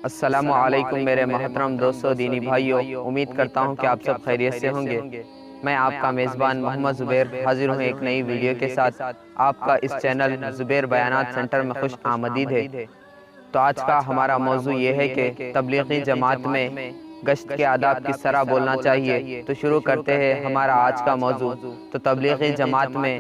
السلام علیکم میرے محترم دوستو دینی بھائیوں، امید کرتا ہوں کہ آپ سب خیریت سے ہوں گے۔ میں آپ کا میزبان محمد زبیر حاضر ہوں ایک نئی ویڈیو کے ساتھ۔ آپ کا اس چینل زبیر بیانات سنٹر میں خوش آمدید ہے۔ تو آج کا ہمارا موضوع یہ ہے کہ تبلیغی جماعت میں گشت کے آداب کس طرح بولنا چاہیے۔ تو شروع کرتے ہیں ہمارا آج کا موضوع۔ تو تبلیغی جماعت میں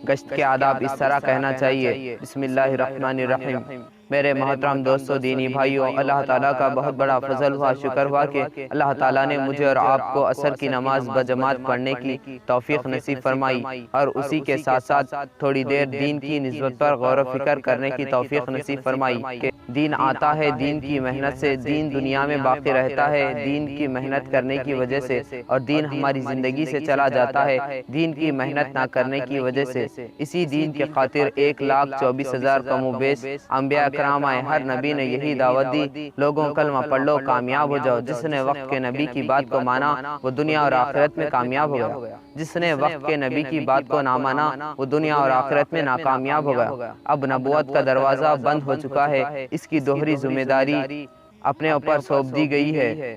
گشت کے آداب اس طرح کہنا چاہیے۔ بسم اللہ الرحمن الرحیم۔ میرے محترم دوستو دینی بھائیوں، اللہ تعالیٰ کا بہت بڑا فضل ہوا، شکر ہوا کہ اللہ تعالیٰ نے مجھے اور آپ کو عصر کی نماز بجماعت پڑھنے کی توفیق نصیب فرمائی، اور اسی کے ساتھ ساتھ تھوڑی دیر دین کی نسبت پر غور و فکر کرنے کی توفیق نصیب فرمائی کہ دین آتا ہے دین کی محنت سے، دین دنیا میں باقی رہتا ہے دین کی محنت کرنے کی وجہ سے، اور دین ہماری زندگی سے چلا جاتا ہے دین کی محنت نہ کرنے کی وجہ سے۔ اسی دین کی خاطر 1,24,000 کم و بیش انبیاء کرام آئے، ہر نبی نے یہی دعوت دی، لوگوں کلمہ پڑھ لو کامیاب ہو جاؤ۔ جس نے وقت کے نبی کی بات کو مانا وہ دنیا اور آخرت میں کامیاب ہو گیا، جس نے وقت کے نبی کی بات کو نہ مانا وہ دنیا اور آخرت میں ناکامیاب ہو گیا۔ اب نبوت کا دروازہ بند ہو چکا ہے، اس کی دوہری ذمہ داری اپنے اوپر سونپ دی گئی ہے۔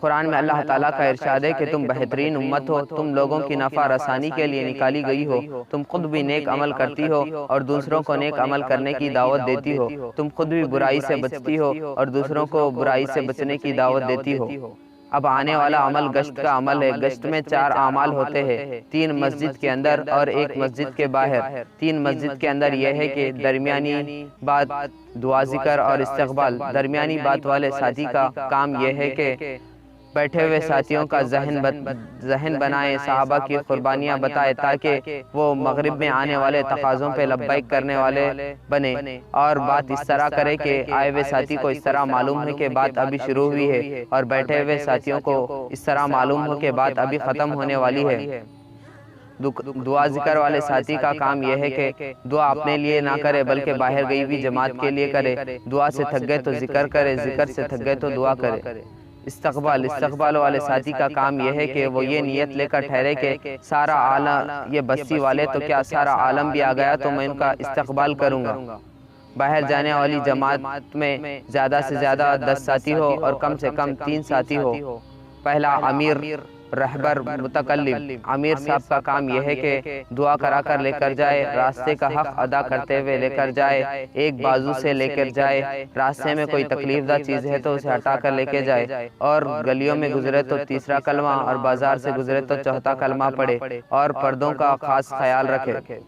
قرآن میں اللہ تعالیٰ کا ارشاد ہے کہ تم بہترین امت ہو، تم لوگوں کی نفع رسانی کے لیے نکالی گئی ہو، تم خود بھی نیک عمل کرتی ہو اور دوسروں کو نیک عمل کرنے کی دعوت دیتی ہو، تم خود بھی برائی سے بچتی ہو اور دوسروں کو برائی سے بچنے کی دعوت دیتی ہو۔ اب آنے والا عمل گشت کا عمل ہے۔ گشت میں 4 اعمال ہوتے ہیں، 3 مسجد کے اندر اور 1 مسجد کے باہر۔ 3 مسجد کے اندر یہ ہے کہ درمیانی بات دعا ذکر اور استقبال۔ درمیانی بات والے ساتھی کا کام یہ ہے کہ بیٹھے ہوئے ساتھیوں کا ذہن بنائے، صحابہ کی قربانیاں بتائے تاکہ وہ مغرب میں آنے والے تقاضوں پہ لبیک کرنے والے بنے، اور بات اس طرح کرے کہ آئے ہوئے ساتھی کو اس طرح معلوم ہے کہ بات ابھی شروع ہوئی ہے، اور بیٹھے ہوئے ساتھیوں کو اس طرح معلوم ہو کہ بات ابھی ختم ہونے والی ہے۔ دعا ذکر والے ساتھی کا کام یہ ہے کہ دعا اپنے لیے نہ کرے بلکہ باہر گئی ہوئی جماعت کے لیے کرے۔ دعا سے تھک گئے تو ذکر کرے، ذکر سے تھک گئے تو دعا کرے۔ استقبال والے ساتھی کا کام یہ ہے کہ وہ یہ نیت لے کر ٹھہرے کہ سارا عالم، یہ بستی والے تو کیا سارا عالم بھی آ گیا تو میں ان کا استقبال کروں گا۔ باہر جانے والی جماعت میں زیادہ سے زیادہ 10 ساتھی ہو اور کم سے کم 3 ساتھی ہو۔ پہلا امیر، رہبر، متکلم۔ امیر صاحب کا کام یہ ہے کہ دعا کرا کر لے کر جائے، راستے کا حق ادا کرتے ہوئے لے کر جائے، ایک بازو سے لے کر جائے، راستے میں کوئی تکلیف دہ چیز ہے تو اسے ہٹا کر لے کے جائے، اور گلیوں میں گزرے تو تیسرا کلمہ اور بازار سے گزرے تو چوتھا کلمہ پڑھے، اور پردوں کا خاص خیال رکھے۔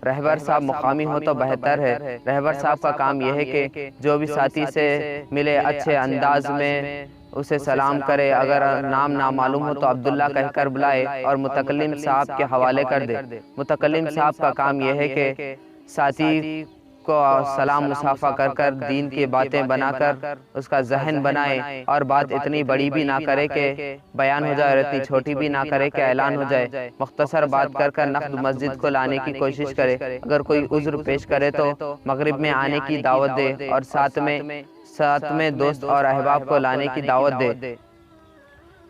رہبر صاحب مقامی ہو تو بہتر ہے۔ رہبر صاحب کا کام یہ ہے کہ جو بھی ساتھی سے ملے اچھے انداز میں اسے سلام کرے، اگر نام معلوم ہو تو عبداللہ کہہ کر بلائے اور متکلم صاحب کے حوالے کر دے۔ متکلم صاحب کا کام یہ ہے کہ ساتھی کو سلام مصافحہ کر کر دین کی باتیں بنا کر اس کا ذہن بنائے، اور بات اتنی بڑی بھی نہ کرے کہ بیان ہو جائے اور اتنی چھوٹی بھی نہ کرے کہ اعلان ہو جائے۔ مختصر بات کر کر نقد مسجد کو لانے کی کوشش کرے، اگر کوئی عذر پیش کرے تو مغرب میں آنے کی دعوت دے، اور ساتھ میں دوست اور احباب کو لانے کی دعوت دے۔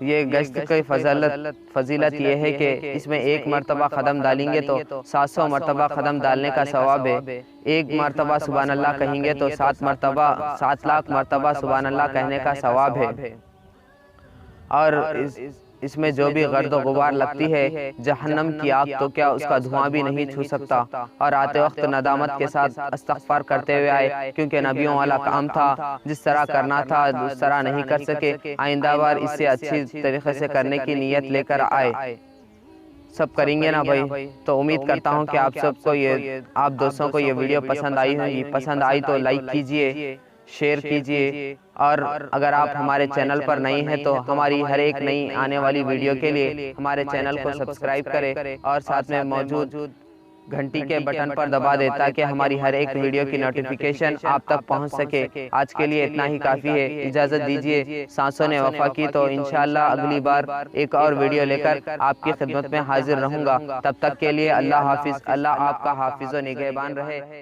یہ گشت کی فضیلت یہ ہے کہ اس میں 1 مرتبہ قدم ڈالیں گے تو 700 مرتبہ قدم ڈالنے کا ثواب ہے۔ 1 مرتبہ سبحان اللہ کہیں گے تو 7 لاکھ مرتبہ سبحان اللہ کہنے کا ثواب ہے۔ اور اس میں جو بھی گرد و غبار لگتی ہے، جہنم کی آگ تو کیا اس کا دھواں بھی نہیں چھو سکتا، اور آتے وقت ندامت کے ساتھ استغفار کرتے ہوئے آئے، کیونکہ نبیوں والا کام تھا، جس طرح کرنا تھا اس طرح نہیں کر سکے، آئندہ بار اس سے اچھی طریقے سے کرنے کی نیت لے کر آئے۔ سب کریں گے نا بھائی؟ تو امید کرتا ہوں کہ آپ دوستوں کو یہ ویڈیو پسند آئی ہوگی۔ پسند آئی تو لائک کیجئے، شیئر کیجئے، اور اگر آپ ہمارے چینل پر نئی ہیں تو ہماری ہر ایک نئی آنے والی ویڈیو کے لیے ہمارے چینل کو سبسکرائب کریں، اور ساتھ میں موجود گھنٹی کے بٹن پر دبا دیں تاکہ ہماری ہر ایک ویڈیو کی نوٹیفیکیشن آپ تک پہنچ سکے۔ آج کے لیے اتنا ہی کافی ہے، اجازت دیجیے۔ سانسوں نے وفا کی تو انشاءاللہ اگلی بار ایک اور ویڈیو لے کر آپ کی خدمت میں حاضر رہوں گا۔ تب تک کے لیے اللہ حافظ۔ اللہ آپ کا حافظ و نگہبان رہے۔